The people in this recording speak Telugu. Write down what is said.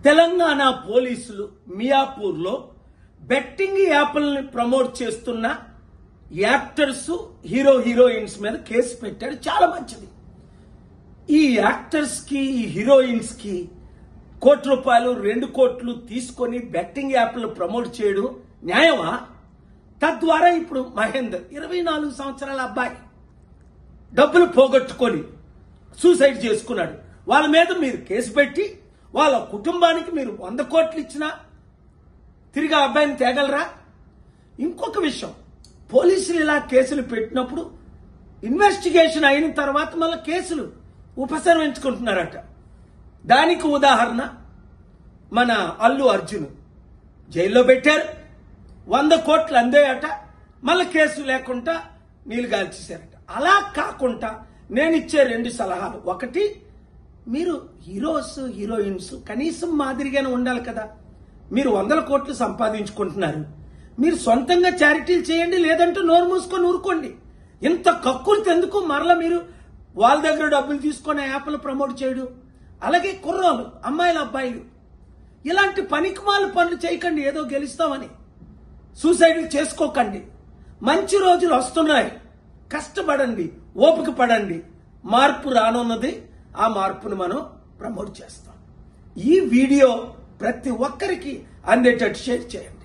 తెలంగాణ పోలీసులు మియాపూర్లో బెట్టింగ్ యాప్లని ప్రమోట్ చేస్తున్న యాక్టర్స్ హీరోయిన్స్ మీద కేసు పెట్టాడు. చాలా మంచిది. ఈ యాక్టర్స్ కి ఈ హీరోయిన్స్ కి ₹1 కోట్లు 2 కోట్లు తీసుకొని బెట్టింగ్ యాప్లు ప్రమోట్ చేయడం న్యాయమా? తద్వారా ఇప్పుడు మహేందర్ 24 సంవత్సరాల అబ్బాయి డబ్బులు పోగొట్టుకొని సూసైడ్ చేసుకున్నాడు. వాళ్ళ మీద మీరు కేసు పెట్టి వాళ్ళ కుటుంబానికి మీరు 100 కోట్లు ఇచ్చినా తిరిగి ఆ అబ్బాయిని తేగలరా? ఇంకొక విషయం, పోలీసులు ఇలా కేసులు పెట్టినప్పుడు ఇన్వెస్టిగేషన్ అయిన తర్వాత మళ్ళీ కేసులు ఉపసంహరించుకుంటున్నారట. దానికి ఉదాహరణ మన అల్లు అర్జున్ జైల్లో పెట్టారు, 100 కోట్లు అందేయట, మళ్ళీ కేసు లేకుండా నీళ్లు గాల్చేశారట. అలా కాకుండా నేను ఇచ్చే 2 సలహాలు. ఒకటి, మీరు హీరోయిన్స్ కనీసం మాదిరిగానే ఉండాలి కదా. మీరు 100 కోట్లు సంపాదించుకుంటున్నారు, మీరు సొంతంగా చారిటీలు చేయండి, లేదంటే నోరు మూసుకొని ఊరుకోండి. ఇంత కక్కుర్తి ఎందుకు? మరలా మీరు వాళ్ళ దగ్గర డబ్బులు తీసుకొని యాప్లు ప్రమోట్ చేయడం. అలాగే కుర్రోలు, అమ్మాయిలు, అబ్బాయిలు ఇలాంటి పనికిమాల పనులు చేయకండి. ఏదో గెలుస్తామని సూసైడ్లు చేసుకోకండి. మంచి రోజులు వస్తున్నాయి, కష్టపడండి, ఓపిక పడండి. మార్పు రానున్నది, ఆ మార్పును మనం ప్రమోట్ చేస్తాం. ఈ వీడియో ప్రతి ఒక్కరికి అందేటట్టు షేర్ చేయండి.